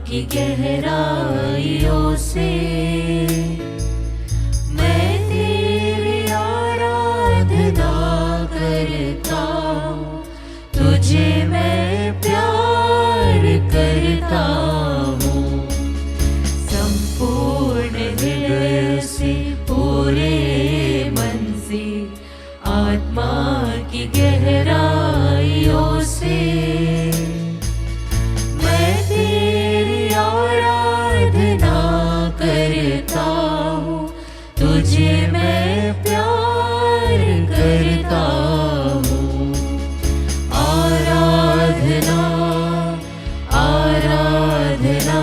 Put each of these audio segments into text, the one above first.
की गहराइयों से मैं तेरी आराधना करता हूँ, तुझे मैं प्यार करता हूँ। संपूर्ण हृदय से, पूरे मन से, आत्मा की गहराइयों से मैं तेरी आराधना करता हूँ, तुझे मैं प्यार करता हूँ। आराधना आराधना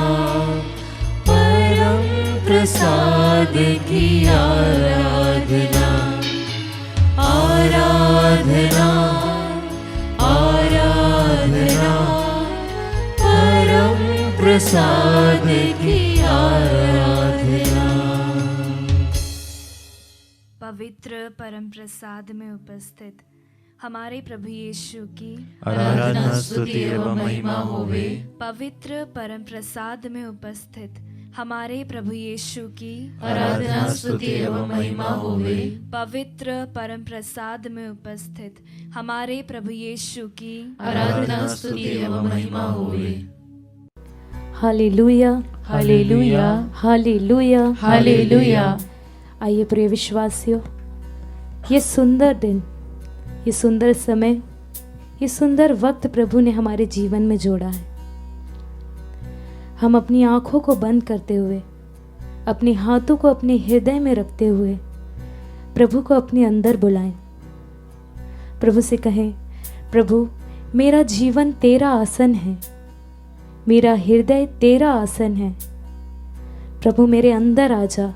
परम प्रसाद की आराधना, आराधना आराधना परम प्रसाद की आराधना। पवित्र परम प्रसाद में उपस्थित हमारे प्रभु यीशु की आराधना स्तुति एवं महिमा होवे। पवित्र परम प्रसाद में उपस्थित हमारे प्रभु यीशु की आराधना स्तुति एवं महिमा होवे। पवित्र परम प्रसाद में उपस्थित हमारे प्रभु यीशु की आराधना स्तुति एवं महिमा होवे। Hallelujah hallelujah hallelujah hallelujah. आइए प्रिय विश्वासियों, ये सुंदर दिन, ये सुंदर समय, ये सुंदर वक्त प्रभु ने हमारे जीवन में जोड़ा है। हम अपनी आंखों को बंद करते हुए, अपने हाथों को अपने हृदय में रखते हुए प्रभु को अपने अंदर बुलाएं। प्रभु से कहें, प्रभु मेरा जीवन तेरा आसन है, मेरा हृदय तेरा आसन है। प्रभु मेरे अंदर आ जा,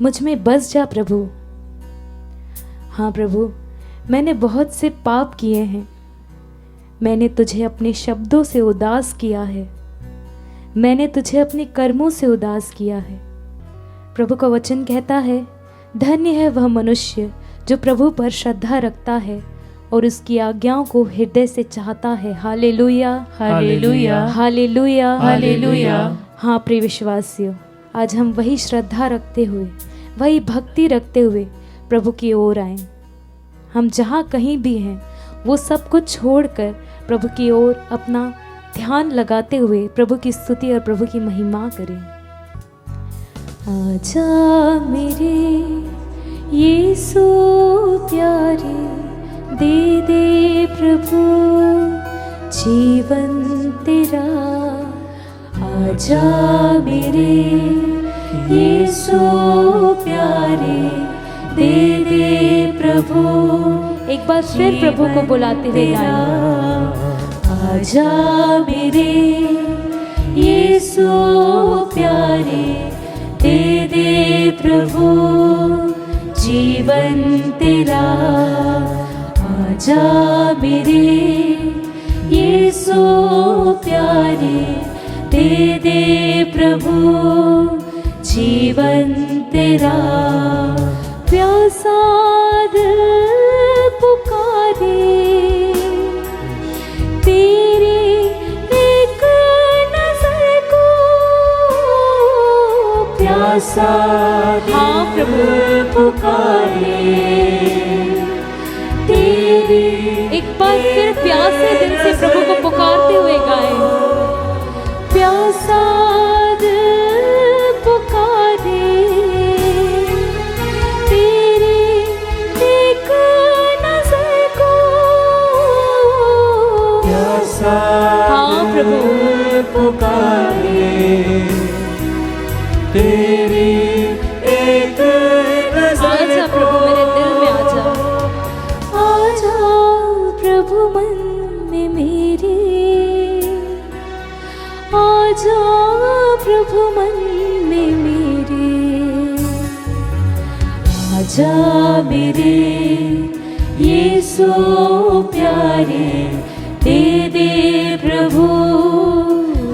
मुझ में बस जा प्रभु। हाँ प्रभु, मैंने बहुत से पाप किए हैं, मैंने तुझे अपने शब्दों से उदास किया है, मैंने तुझे अपने कर्मों से उदास किया है। प्रभु का वचन कहता है, धन्य है वह मनुष्य जो प्रभु पर श्रद्धा रखता है और उसकी आज्ञाओं को हृदय से चाहता है। Hallelujah hallelujah hallelujah hallelujah. हाँ प्रिय विश्वासियों, आज हम वही श्रद्धा रखते हुए, वही भक्ति रखते हुए प्रभु की ओर आए। हम जहाँ कहीं भी हैं, वो सब कुछ छोड़कर प्रभु की ओर अपना ध्यान लगाते हुए प्रभु की स्तुति और प्रभु की महिमा करें। आजा मेरे यीशु प्यारे, दे दे प्रभु जीवन तेरा। आजा मेरे यीशु प्यारे, दे दे प्रभु। एक बार फिर प्रभु को बुलाते हुए गाएं। आजा मेरे यीशु प्यारे, दे दे प्रभु जीवन तेरा। आजा मेरे यीशु प्यारे, दे दे प्रभु जीवन तेरा। प्यासा दिल पुकारे, तेरी एक नजर को। प्यासा हाँ प्रभु पुकारे, तेरी। एक बार फिर प्यासे दिल से प्रभु को पुकारते हुए गाएं। प्यासा दिल पुकारे, तेरी एक नजर को। प्यासा हाँ प्रभु पुकारे, तेरी एक नजर आजा प्रभु मेरे दिल में आजा। आजा प्रभु मन में मेरे, आजा प्रभु मन में मेरे। आजा मेरे यीशु प्यारे, दे दे प्रभु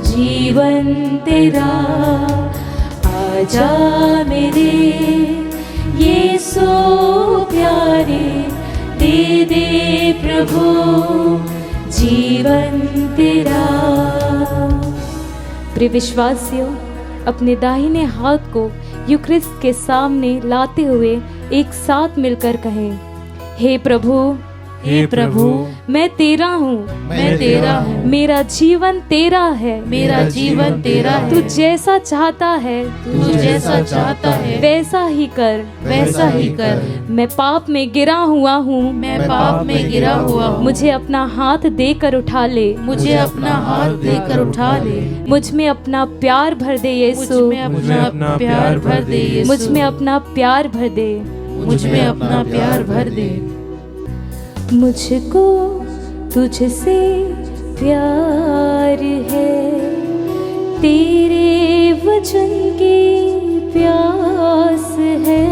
जीवन तेरा। आजा मेरे यीशु प्यारे, दे दे प्रभु जीवन तेरा। प्रिय विश्वासियों, अपने दाहिने हाथ को यूक्रिस्ट के सामने लाते हुए एक साथ मिलकर कहें, हे प्रभु, हे प्रभु, मैं तेरा हूँ, मैं तेरा हूँ। मेरा जीवन तेरा है, मेरा जीवन तेरा है। तू जैसा चाहता है, तू जैसा चाहता है वैसा ही कर, वैसा ही कर। मैं पाप में गिरा हुआ हूँ, मैं पाप में गिरा हुआ हूँ। मुझे अपना हाथ देकर उठा ले, मुझे अपना हाथ देकर उठा ले। मुझ में अपना प्यार भर दे मुझ यीशु, में अपना प्यार भर दे यीशु। मुझ में अपना प्यार भर दे, मुझ में अपना प्यार भर दे। मुझको तुझसे प्यार है, तेरे वचन की प्यास है।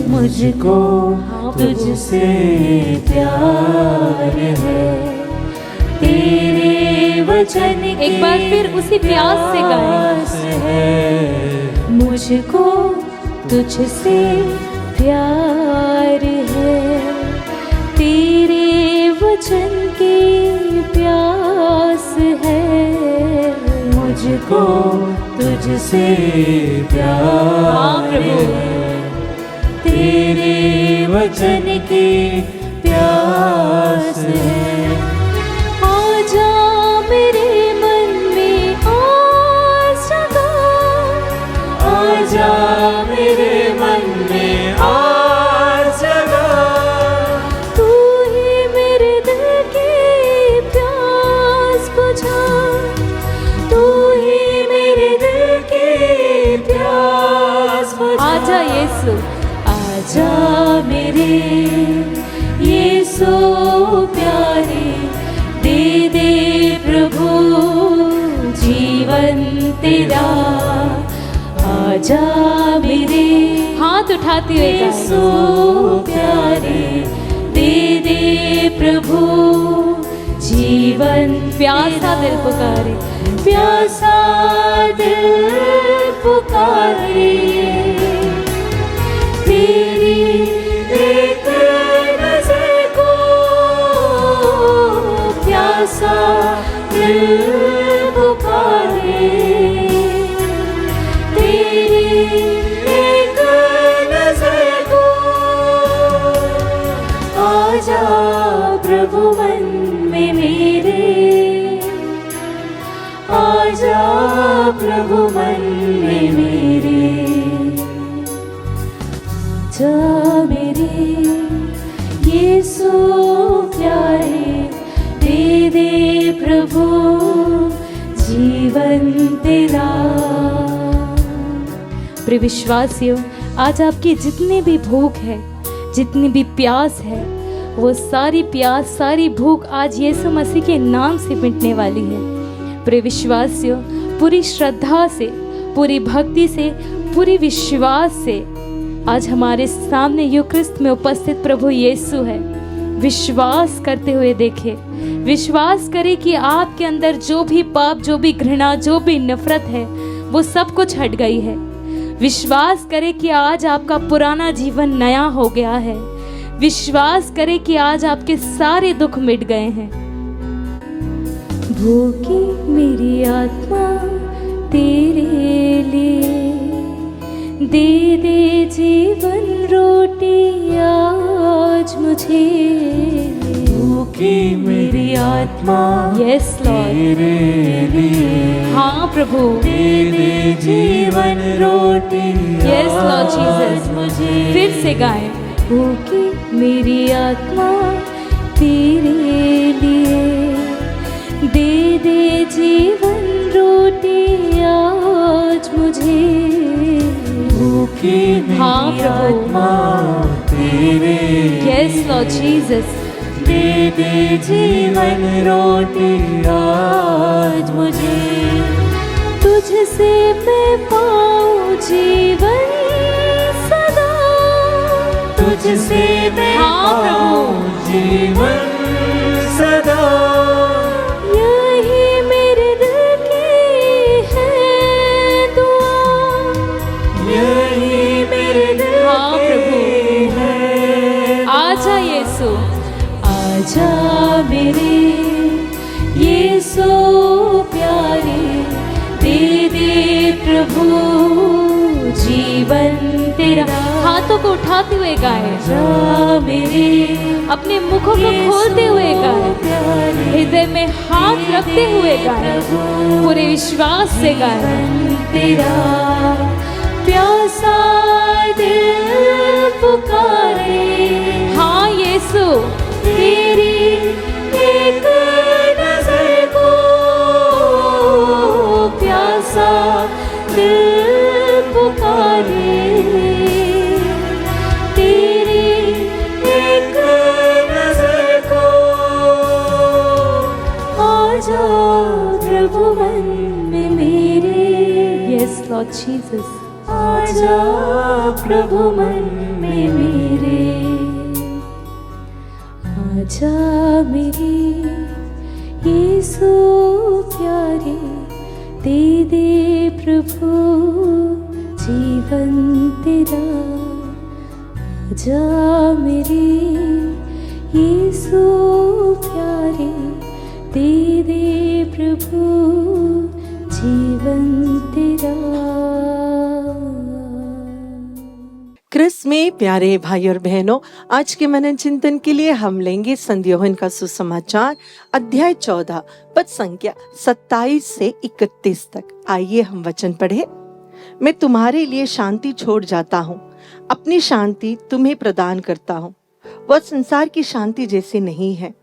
मुझको तुझसे प्यार है, तेरे वचन की एक बार फिर उसी प्यास से गाएं। है। मुझको तुझसे प्यार है, तेरे वचन की प्यास है। मुझको तुझसे प्यार है, तेरे वचन की प्यास है। आजा मेरे मन में आस जगा, आजा मेरे मन में आस जगा, तू ही मेरे दिल की प्यास बुझा, तू ही मेरे दिल की प्यास बुझा। आजा यीशु, आजा मेरे यीशु प्यारे, दे दे प्रभु जीवन तेरा। आजा मेरे हाथ उठाते हुए यीशु गाएं। प्यारे, दे दे प्रभु जीवन प्यासा दिल पुकारे, प्यासा दिल पुकारे, तेरी एक नजर को प्यासा दिल पुकारे, तेरी एक नजर को। आजा प्रभु मन में मेरे, आजा प्रभु मन में मेरे। आजा मेरे यीशु प्यारे, दे दे प्रभु जीवन तेरा। प्रिय विश्वासियों, आज आपकी जितनी भी भूख है, जितनी भी प्यास है, वो सारी प्यास, सारी भूख आज यीशु मसीह के नाम से मिटने वाली है। प्रिय विश्वासियों, पूरी श्रद्धा से, पूरी भक्ति से, पूरी विश्वास से आज हमारे सामने यूक्रिस्ट में उपस्थित प्रभु यीशु है। विश्वास करते हुए देखे, विश्वास करें कि आपके अंदर जो भी पाप, जो भी घृणा, जो भी नफरत है, वो सब कुछ हट गई है। विश्वास करें कि आज आपका पुराना जीवन नया हो गया है। विश्वास करें कि आज आपके सारे दुख मिट गए हैं। भूखी मेरी आत्मा तेरे लिए, दे दे जीवन रोटी आज मुझे। भूखी मेरी आत्मा यस लॉर्ड, तेरे लिए, हाँ प्रभु, दे दे जीवन रोटी यस लॉर्ड जीसस। मुझे। फिर से गाएं। भूखी मेरी आत्मा तेरे लिए, दे दे जीवन रोटी आज मुझे। भूखी हाँ मेरी प्रभु, आत्मा तेरे यस लॉर्ड जीसस। दे दे जीवन रोटी आज मुझे। तुझसे मैं पाऊँ जीवन सदा, तुझसे मैं हाँ पाऊँ जीवन सदा। यही मेरे दिल की है दुआ, यही मेरे दिल हाँ की है। आजा यीशु, आजा मेरे यीशु प्यारे, हाथों को उठाते हुए गाएं, जा मेरे अपने मुखों को खोलते हुए गाएं, हृदय में हाथ रखते हुए गाएं, पूरे विश्वास से गाएं। तेरा प्यासा दिल पुकारे, हाँ यीशु, तेरी एक नजर को प्यासा दिल पुकारे, तेरी एक नजर को आजा प्रभु मन में मेरे, यस लॉर्ड जीसस, आजा प्रभु मन में मेरे, आजा मेरे यीशु प्यारे, दे दे प्रभु जीवन तेरा, आजा मेरे यीशु प्यारे, दे दे प्रभु जीवन तेरा। क्रिस में प्यारे भाई और बहनों, आज के मनन चिंतन के लिए हम लेंगे संत यूहन्ना का सुसमाचार अध्याय 14 पद संख्या 27 से 31 तक। आइए हम वचन पढ़े। मैं तुम्हारे लिए शांति छोड़ जाता हूँ, अपनी शांति तुम्हें प्रदान करता हूँ। वह संसार की शांति जैसी नहीं है।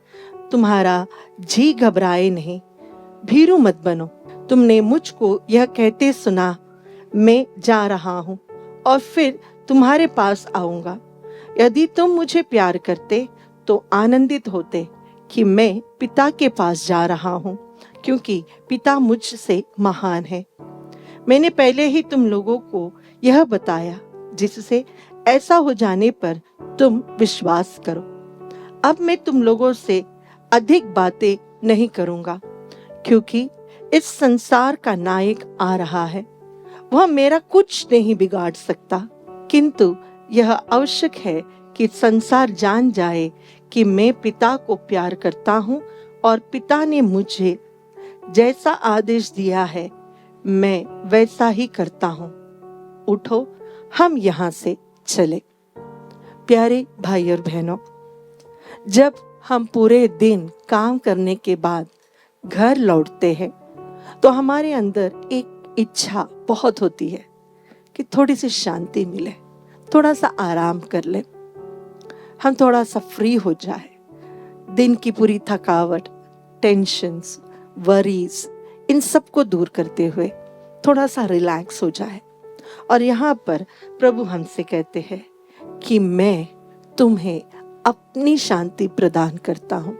तुम्हारा जी घबराए नहीं, भीरू मत बनो। तुमने मुझको यह कहते सुना, मैं जा रहा हूँ और फिर तुम्हारे पास आऊंगा। यदि तुम मुझे प्यार करते तो आनंदित होते कि मैं पिता के पास जा रहा हूँ, क्योंकि पिता मुझसे महान है। मैंने पहले ही तुम लोगों को यह बताया, जिससे ऐसा हो जाने पर तुम विश्वास करो। अब मैं तुम लोगों से अधिक बातें नहीं करूंगा, क्योंकि इस संसार का नायक आ रहा है। वह मेरा कुछ नहीं बिगाड़ सकता, किंतु यह आवश्यक है कि संसार जान जाए कि मैं पिता को प्यार करता हूँ और पिता ने मुझे जैसा आदेश दिया है मैं वैसा ही करता हूँ। उठो, हम यहाँ से चले। प्यारे भाई और बहनों, जब हम पूरे दिन काम करने के बाद घर लौटते हैं तो हमारे अंदर एक इच्छा बहुत होती है कि थोड़ी सी शांति मिले, थोड़ा सा आराम कर ले, हम थोड़ा सा फ्री हो जाए। दिन की पूरी थकावट, टेंशन्स, वरीज, इन सब को दूर करते हुए थोड़ा सा रिलैक्स हो जाए। और यहाँ पर प्रभु हमसे कहते हैं कि मैं तुम्हें अपनी शांति प्रदान करता हूँ।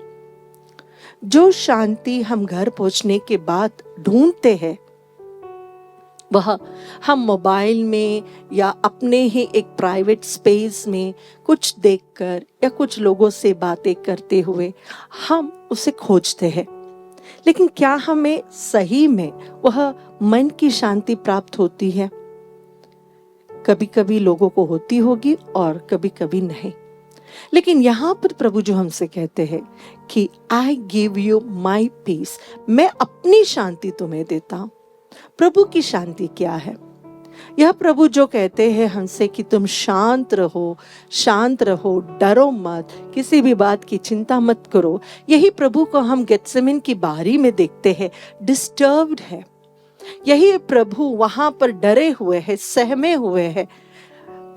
जो शांति हम घर पहुंचने के बाद ढूंढते हैं, वह हम मोबाइल में या अपने ही एक प्राइवेट स्पेस में कुछ देखकर या कुछ लोगों से बातें करते हुए हम उसे खोजते हैं। लेकिन क्या हमें सही में वह मन की शांति प्राप्त होती है? कभी कभी लोगों को होती होगी और कभी कभी नहीं। लेकिन यहाँ पर प्रभु जो हमसे कहते हैं कि I give you my peace, मैं अपनी शांति तुम्हें देता हूं। प्रभु की शांति क्या है? यह प्रभु जो कहते हैं हमसे कि तुम शांत रहो, डरो मत, किसी भी बात की चिंता मत करो। यही प्रभु को हम गेत्सेमन की बारी में देखते हैं, डिस्टर्ब्ड है। यही प्रभु वहां पर डरे हुए हैं, सहमे हुए हैं।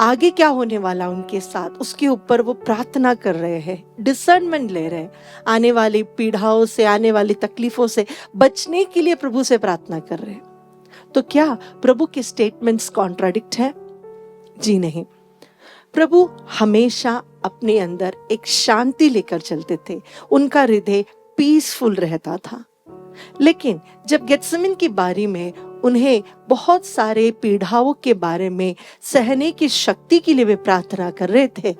आगे क्या होने वाला उनके साथ, उसके ऊपर वो प्रार्थना कर रहे हैं, डिसर्नमेंट ले रहे हैं। आने वाली पीड़ाओं से, आने वाली तकलीफों से बचने के लिए प्रभु से प्रार्थना कर रहे हैं। तो क्या प्रभु के स्टेटमेंट्स कॉन्ट्राडिक्ट है? जी नहीं। प्रभु हमेशा अपने अंदर एक शांति लेकर चलते थे, उनका हृदय पीसफुल रहता था। लेकिन जब गेत्सेमन की बारी में उन्हें बहुत सारे पीड़ाओं के बारे में सहने की शक्ति के लिए वे प्रार्थना कर रहे थे,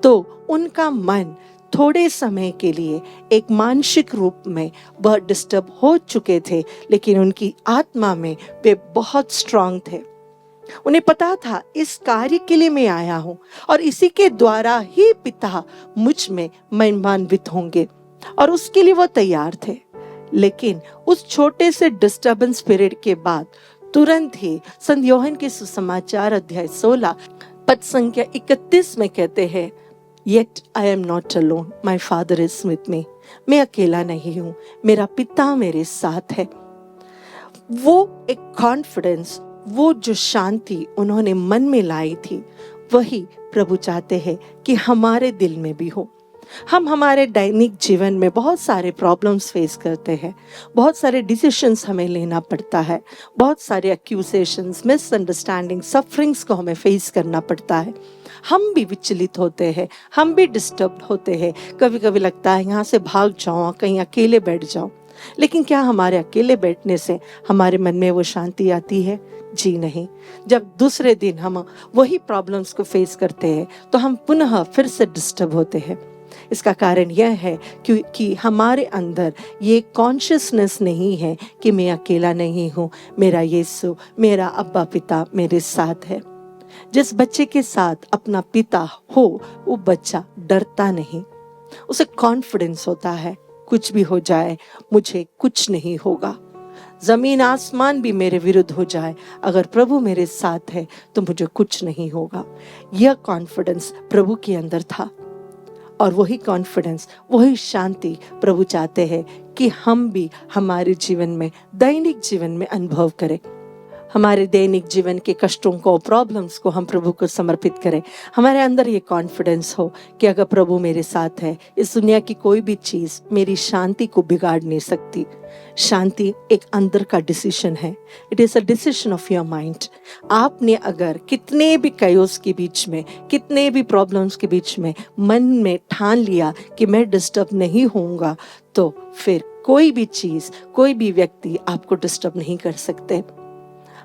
तो उनका मन थोड़े समय के लिए एक मानसिक रूप में वह डिस्टर्ब हो चुके थे, लेकिन उनकी आत्मा में वे बहुत स्ट्रांग थे। उन्हें पता था इस कार्य के लिए मैं आया हूं और इसी के द्वारा ही पिता मुझ में महिमान्वित होंगे, और उसके लिए वो तैयार थे। लेकिन उस छोटे से डिस्टर्बेंस पीरियड के बाद तुरंत ही संत यूहन्ना के सुसमाचार अध्याय 16 पद संख्या 31 में कहते हैं, Yet I am not alone, my Father is with me. मैं अकेला नहीं हूँ, मेरा पिता मेरे साथ है। वो एक कॉन्फिडेंस, वो जो शांति उन्होंने मन में लाई थी, वही प्रभु चाहते हैं कि हमारे दिल में भी हो। हम हमारे दैनिक जीवन में बहुत सारे प्रॉब्लम्स फेस करते हैं, बहुत सारे डिसीशंस हमें लेना पड़ता है, बहुत सारे एक्यूजेशंस, मिसअंडरस्टैंडिंग, सफरिंग्स को हमें फेस करना पड़ता है। हम भी विचलित होते हैं, हम भी डिस्टर्ब होते हैं। कभी कभी लगता है यहाँ से भाग जाऊँ, कहीं अकेले बैठ जाऊँ। लेकिन क्या हमारे अकेले बैठने से हमारे मन में वो शांति आती है? जी नहीं। जब दूसरे दिन हम वही प्रॉब्लम्स को फेस करते हैं तो हम पुनः फिर से डिस्टर्ब होते हैं। इसका कारण यह है कि हमारे अंदर ये कॉन्शियसनेस नहीं है कि मैं अकेला नहीं हूँ, मेरा यीशु, मेरा अब्बा पिता मेरे साथ है। जिस बच्चे के साथ अपना पिता हो, वो बच्चा डरता नहीं, उसे कॉन्फिडेंस होता है, कुछ भी हो जाए मुझे कुछ नहीं होगा। जमीन आसमान भी मेरे विरुद्ध हो जाए, अगर प्रभु मेरे साथ है तो मुझे कुछ नहीं होगा। यह कॉन्फिडेंस प्रभु के अंदर था, और वही कॉन्फिडेंस, वही शांति प्रभु चाहते हैं कि हम भी हमारे जीवन में, दैनिक जीवन में अनुभव करें। हमारे दैनिक जीवन के कष्टों को, प्रॉब्लम्स को हम प्रभु को समर्पित करें। हमारे अंदर ये कॉन्फिडेंस हो कि अगर प्रभु मेरे साथ है, इस दुनिया की कोई भी चीज मेरी शांति को बिगाड़ नहीं सकती। शांति एक अंदर का डिसीजन है। It is a decision of your mind. आपने अगर कितने भी कयोस के बीच में, कितने भी प्रॉब्लम्स के बीच में मन में ठान लिया कि मैं डिस्टर्ब नहीं होऊंगा, तो फिर कोई भी चीज, कोई भी व्यक्ति आपको डिस्टर्ब नहीं कर सकते।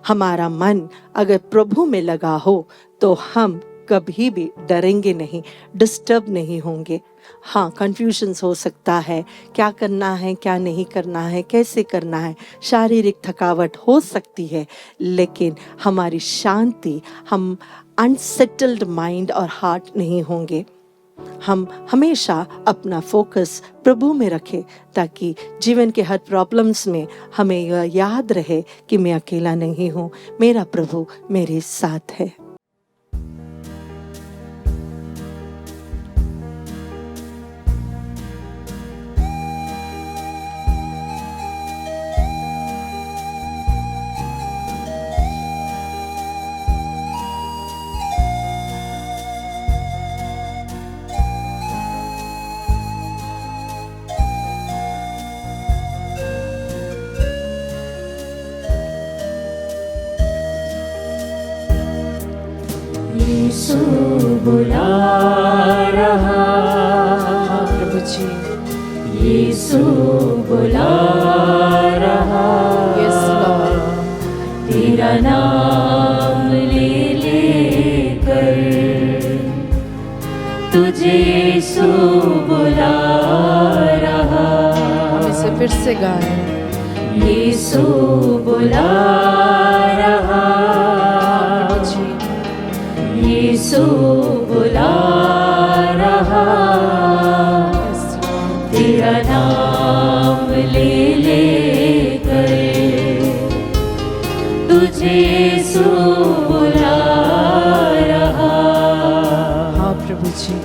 हमारा मन अगर प्रभु में लगा हो तो हम कभी भी डरेंगे नहीं, डिस्टर्ब नहीं होंगे। हाँ, कंफ्यूजन्स हो सकता है, क्या करना है, क्या नहीं करना है, कैसे करना है, शारीरिक थकावट हो सकती है, लेकिन हमारी शांति, हम अनसेटल्ड माइंड और हार्ट नहीं होंगे। हम हमेशा अपना फोकस प्रभु में रखें ताकि जीवन के हर प्रॉब्लम्स में हमें यह याद रहे कि मैं अकेला नहीं हूँ, मेरा प्रभु मेरे साथ है। यीशु बुला रहा, प्रभु जी, यीशु बुला रहा, यस लॉर्ड, तेरा नाम ले लेकर तुझे यीशु बुला रहा। हम इसे फिर से गाएं। यीशु बुला रहा, प्रभु जी, यीशु बुला रहा, तेरा नाम ले लेकर तुझे यीशु बुला रहा। हाँ प्रभु जी,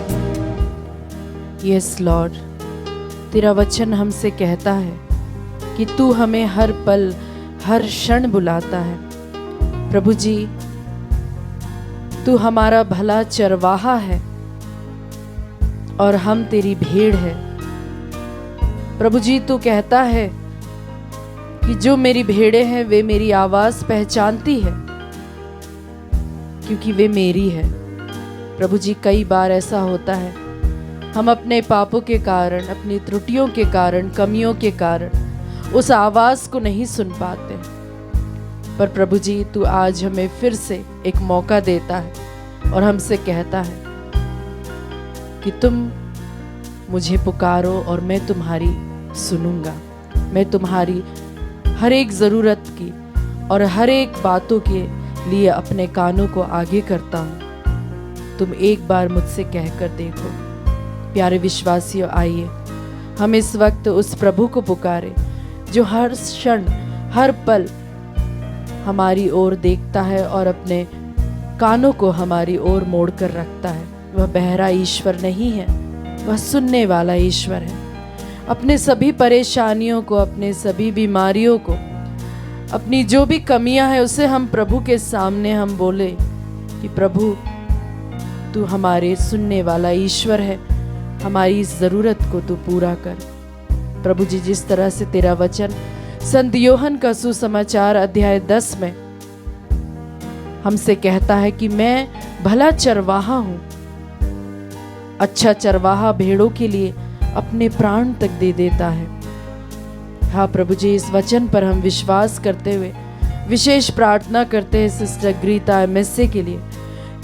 यस लॉर्ड, तेरा वचन हमसे कहता है कि तू हमें हर पल, हर क्षण बुलाता है। प्रभु जी, तू हमारा भला चरवाहा है और हम तेरी भेड़ है। प्रभु जी, तू कहता है कि जो मेरी भेड़ें हैं वे मेरी आवाज पहचानती है क्योंकि वे मेरी है। प्रभु जी, कई बार ऐसा होता है हम अपने पापों के कारण, अपनी त्रुटियों के कारण, कमियों के कारण उस आवाज को नहीं सुन पाते, पर प्रभु जी तू आज हमें फिर से एक मौका देता है और हमसे कहता है कि तुम मुझे पुकारो और मैं तुम्हारी सुनूंगा। मैं तुम्हारी हर एक ज़रूरत की और हर एक बातों के लिए अपने कानों को आगे करता हूँ। तुम एक बार मुझसे कहकर देखो। प्यारे विश्वासियों, आइए हम इस वक्त उस प्रभु को पुकारे जो हर क्षण, हर पल हमारी ओर देखता है और अपने कानों को हमारी ओर मोड़ कर रखता है। वह बहरा ईश्वर नहीं है, वह सुनने वाला ईश्वर है। अपने सभी परेशानियों को, अपने सभी बीमारियों को, अपनी जो भी कमियां हैं उसे हम प्रभु के सामने हम बोले कि प्रभु तू हमारे सुनने वाला ईश्वर है, हमारी इस जरूरत को तू पूरा कर। प्रभु जी, जिस तरह से तेरा वचन संत यूहन्ना का सुसमाचार अध्याय 10 में हमसे कहता है कि मैं भला चरवाहा हूं, अच्छा चरवाहा भेड़ों के लिए अपने प्राण तक दे देता है। हाँ प्रभु जी, इस वचन पर हम विश्वास करते हुए विशेष प्रार्थना करते हैं सिस्टर गीता एमएसए के लिए,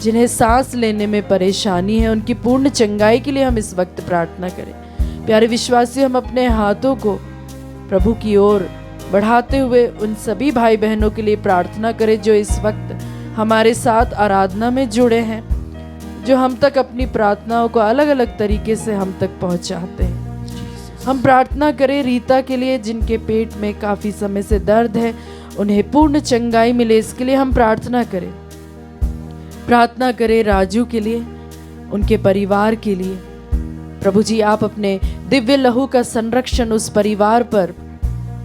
जिन्हें सांस लेने में परेशानी है। उनकी पूर्ण चंगाई के लिए हम इस वक्त प्रार्थना करें। प्यारे विश्वासी, हम अपने हाथों को प्रभु की ओर बढ़ाते हुए उन सभी भाई बहनों के लिए प्रार्थना करें जो इस वक्त हमारे साथ आराधना में जुड़े हैं, जो हम तक अपनी प्रार्थनाओं को अलग अलग तरीके से हम तक पहुंचाते हैं। हम प्रार्थना करें रीता के लिए, जिनके पेट में काफी समय से दर्द है, उन्हें पूर्ण चंगाई मिले, इसके लिए हम प्रार्थना करें। प्रार्थना करें राजू के लिए, उनके परिवार के लिए। प्रभु जी, आप अपने दिव्य लहू का संरक्षण उस परिवार पर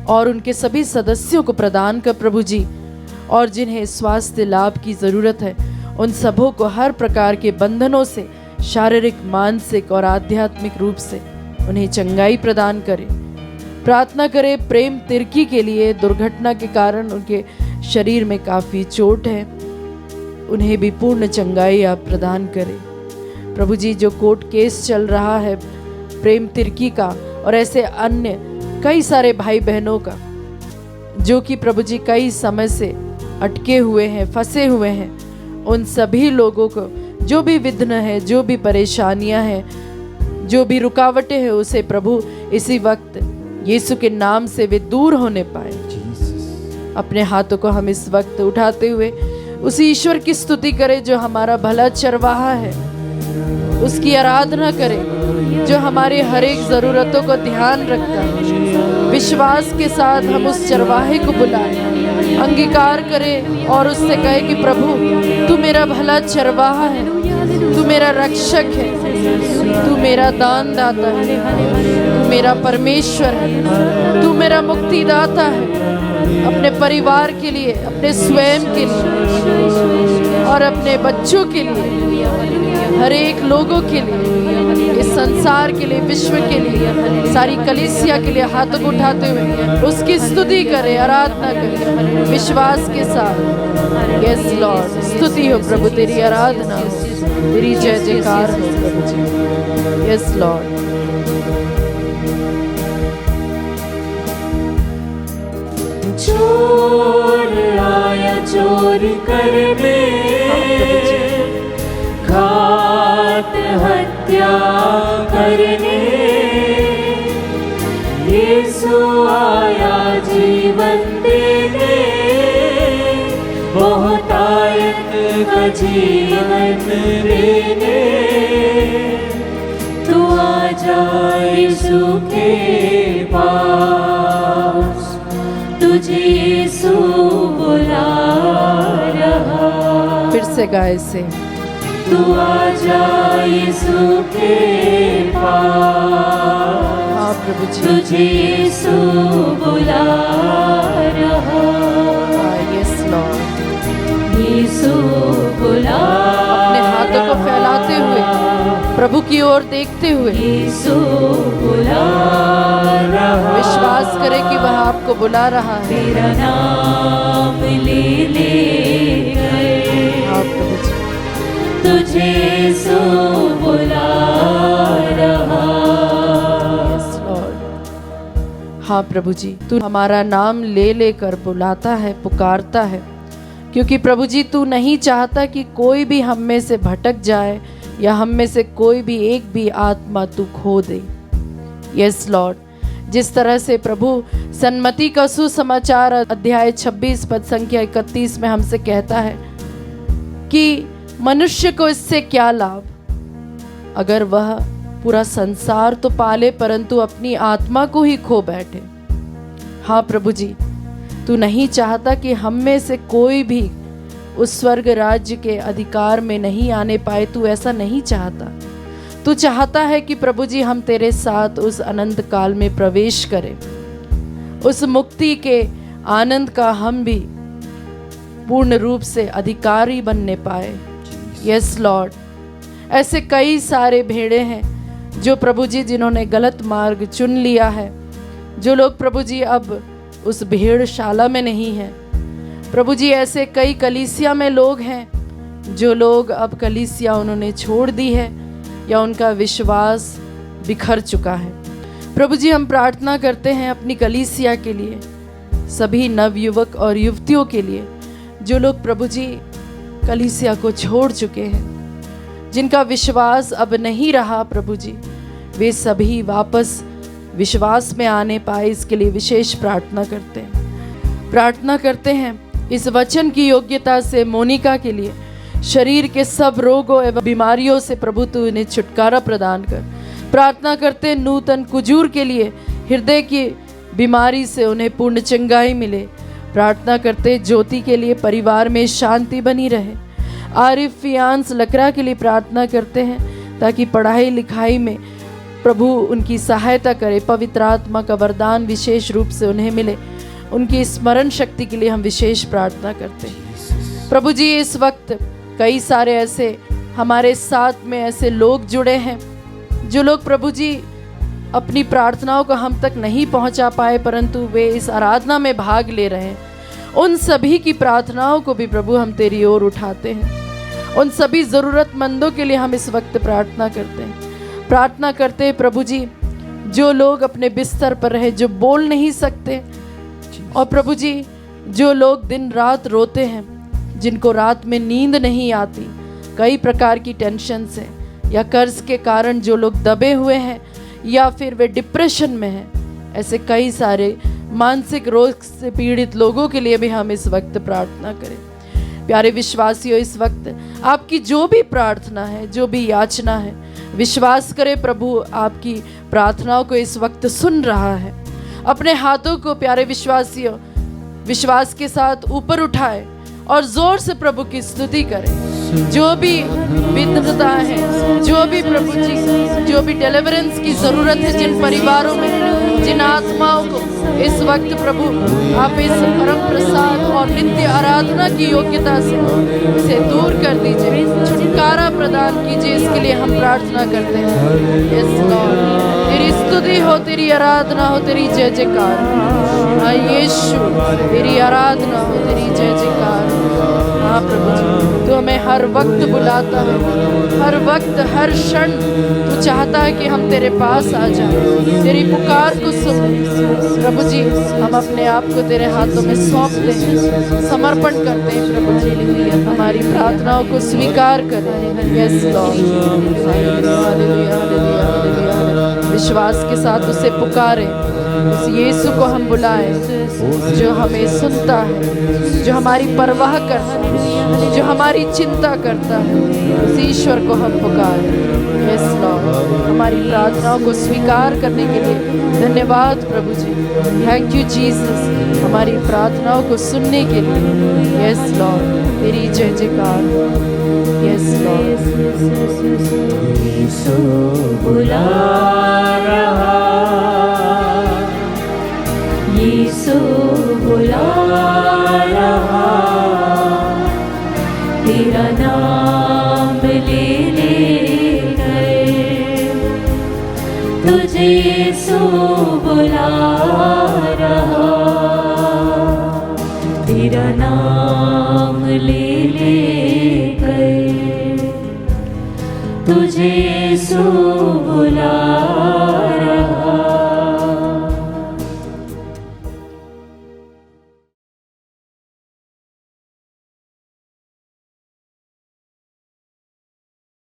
और उनके सभी सदस्यों को प्रदान कर प्रभु जी, और जिन्हें स्वास्थ्य लाभ की जरूरत है उन सबों को हर प्रकार के बंधनों से शारीरिक, मानसिक और आध्यात्मिक रूप से उन्हें चंगाई प्रदान करें। प्रार्थना करें प्रेम तिर्की के लिए, दुर्घटना के कारण उनके शरीर में काफी चोट है, उन्हें भी पूर्ण चंगाई आप प्रदान करें। प्रभु जी, जो कोर्ट केस चल रहा है प्रेम तिर्की का और ऐसे अन्य कई सारे भाई बहनों का, जो कि प्रभु जी कई समय से अटके हुए हैं, फंसे हुए हैं, उन सभी लोगों को जो भी विघ्न है, जो भी परेशानियां हैं, जो भी रुकावटें हैं, उसे प्रभु इसी वक्त यीशु के नाम से वे दूर होने पाए। अपने हाथों को हम इस वक्त उठाते हुए उस ईश्वर की स्तुति करें जो हमारा भला चरवाहा है, उसकी आराधना करें जो हमारी हर एक जरूरतों को ध्यान रखता है। विश्वास के साथ हम उस चरवाहे को बुलाएं, अंगीकार करें और उससे कहे कि प्रभु तू मेरा भला चरवाहा है, तू मेरा रक्षक है, तू मेरा दान दाता है, तू मेरा परमेश्वर है, तू मेरा मुक्तिदाता है। अपने परिवार के लिए, अपने स्वयं के लिए और अपने बच्चों के लिए, हर एक लोगों के लिए, इस संसार के लिए, विश्व के लिए, सारी कलीसिया के लिए हाथों को उठाते हुए उसकी स्तुति करें, आराधना करें विश्वास के साथ। यस लॉर्ड, स्तुति हो प्रभु, तेरी आराधना, तेरी जय जयकार हो प्रभु जी। Yes Lord. चोर आया चोरी करने, घात हत्या करने, यीशु आया जीवन देने, बहुतायत का जीवन देने। तू आजा यीशु के पास, तुझे यीशु बुला रहा। फिर से गाए से, तू आजा यीशु के पास, हाँ प्रभु जी, तुझे यीशु बुला रहा। Yes Lord. यीशु बुला, अपने हाथों को फैलाते हुए प्रभु की ओर देखते हुए यीशु बुला रहा। विश्वास करें कि वह आपको बुला रहा है। तेरा नाम ले ले गए, हाँ प्रभु जी, तुझे यीशु बुला रहा। Yes Lord. हाँ प्रभु जी, तू हमारा नाम ले लेकर बुलाता है, पुकारता है, क्योंकि प्रभु जी तू नहीं चाहता कि कोई भी हम में से भटक जाए या हम में से कोई भी एक भी आत्मा तू खो दे। यस लॉर्ड, जिस तरह से प्रभु सन्मति का सुसमाचार अध्याय 26 पद संख्या 31 में हमसे कहता है कि मनुष्य को इससे क्या लाभ अगर वह पूरा संसार तो पाले परंतु अपनी आत्मा को ही खो बैठे। हाँ प्रभु जी, तू नहीं चाहता कि हम में से कोई भी उस स्वर्ग राज्य के अधिकार में नहीं आने पाए, तू ऐसा नहीं चाहता। तू चाहता है कि प्रभु जी हम तेरे साथ उस अनंत काल में प्रवेश करें, उस मुक्ति के आनंद का हम भी पूर्ण रूप से अधिकारी बनने पाए। यस लॉर्ड, ऐसे कई सारे भेड़े हैं जो प्रभु जी जिन्होंने गलत मार्ग चुन लिया है, जो लोग प्रभु जी अब उस भेड़शाला में नहीं हैं। प्रभु जी ऐसे कई कलीसिया में लोग हैं जो लोग अब कलीसिया उन्होंने छोड़ दी है या उनका विश्वास बिखर चुका है। प्रभु जी हम प्रार्थना करते हैं अपनी कलीसिया के लिए, सभी नवयुवक और युवतियों के लिए जो लोग प्रभु जी कलीसिया को छोड़ चुके हैं, जिनका विश्वास अब नहीं रहा प्रभु जी, वे सभी वापस विश्वास में आने पाए, इसके लिए विशेष प्रार्थना करते हैं। प्रार्थना करते हैं इस वचन की योग्यता से मोनिका के लिए, शरीर के सब रोगों एवं बीमारियों से प्रभु तू इन्हें छुटकारा प्रदान कर। प्रार्थना करते हैं नूतन कुजूर के लिए, हृदय की बीमारी से उन्हें पूर्ण चंगाई मिले। प्रार्थना करते ज्योति के लिए, परिवार में शांति बनी रहे। आरिफ फियांस लकरा के लिए प्रार्थना करते हैं ताकि पढ़ाई लिखाई में प्रभु उनकी सहायता करे, पवित्र आत्मा का वरदान विशेष रूप से उन्हें मिले। उनकी स्मरण शक्ति के लिए हम विशेष प्रार्थना करते हैं। प्रभु जी इस वक्त कई सारे ऐसे हमारे साथ में ऐसे लोग जुड़े हैं जो लोग प्रभु जी अपनी प्रार्थनाओं को हम तक नहीं पहुंचा पाए, परंतु वे इस आराधना में भाग ले रहे हैं। उन सभी की प्रार्थनाओं को भी प्रभु हम तेरी ओर उठाते हैं। उन सभी ज़रूरतमंदों के लिए हम इस वक्त प्रार्थना करते हैं। प्रार्थना करते हैं प्रभु जी, जो लोग अपने बिस्तर पर रहे, जो बोल नहीं सकते, और प्रभु जी जो लोग दिन रात रोते हैं, जिनको रात में नींद नहीं आती, कई प्रकार की टेंशन से या कर्ज के कारण जो लोग दबे हुए हैं या फिर वे डिप्रेशन में हैं, ऐसे कई सारे मानसिक रोग से पीड़ित लोगों के लिए भी हम इस वक्त प्रार्थना करें। प्यारे विश्वासियों, इस वक्त आपकी जो भी प्रार्थना है, जो भी याचना है, विश्वास करें प्रभु आपकी प्रार्थनाओं को इस वक्त सुन रहा है। अपने हाथों को प्यारे विश्वासियों विश्वास के साथ ऊपर उठाए और जोर से प्रभु की स्तुति करें। जो भी विधता है, जो भी प्रभु जी, जो भी डिलीवरेंस की जरूरत है, जिन परिवारों में, जिन आत्माओं को इस वक्त प्रभु आप इस परम प्रसाद और नित्य आराधना की योग्यता से दूर कर दीजिए, छुटकारा प्रदान कीजिए, इसके लिए हम प्रार्थना करते हैं। यस लॉर्ड, तेरी स्तुति हो, तेरी आराधना हो, तेरी जय जयकार। हाँ यीशु, तेरी आराधना हो, तेरी जय जयकार। हाँ प्रभु जी, तू हमें हर वक्त बुलाता है, हर वक्त, हर क्षण तू चाहता है कि हम तेरे पास आ जाएं, तेरी पुकार को सुन। प्रभु जी हम अपने आप को तेरे हाथों में सौंपते हैं, समर्पण करते हैं प्रभु जी, हमारी प्रार्थनाओं को स्वीकार करें। यस लॉर्ड, विश्वास के साथ उसे पुकारें, उस यीशु को हम बुलाएं जो हमें सुनता है, जो हमारी परवाह करता है, जो हमारी चिंता करता है, उस ईश्वर को हम पुकारें। यस लॉर्ड, हमारी प्रार्थनाओं को स्वीकार करने के लिए धन्यवाद प्रभु जी। थैंक यू जीसस, हमारी प्रार्थनाओं को सुनने के लिए। यस लॉर्ड, तेरी जय जयकार। यस लॉर्ड, यीशु बुला रहा, यीशु बुला रहा, तेरा नाम ले लेकर तुझे यीशु बुला रहा, तेरा नाम ले लेकर तुझे यीशु बुला रहा।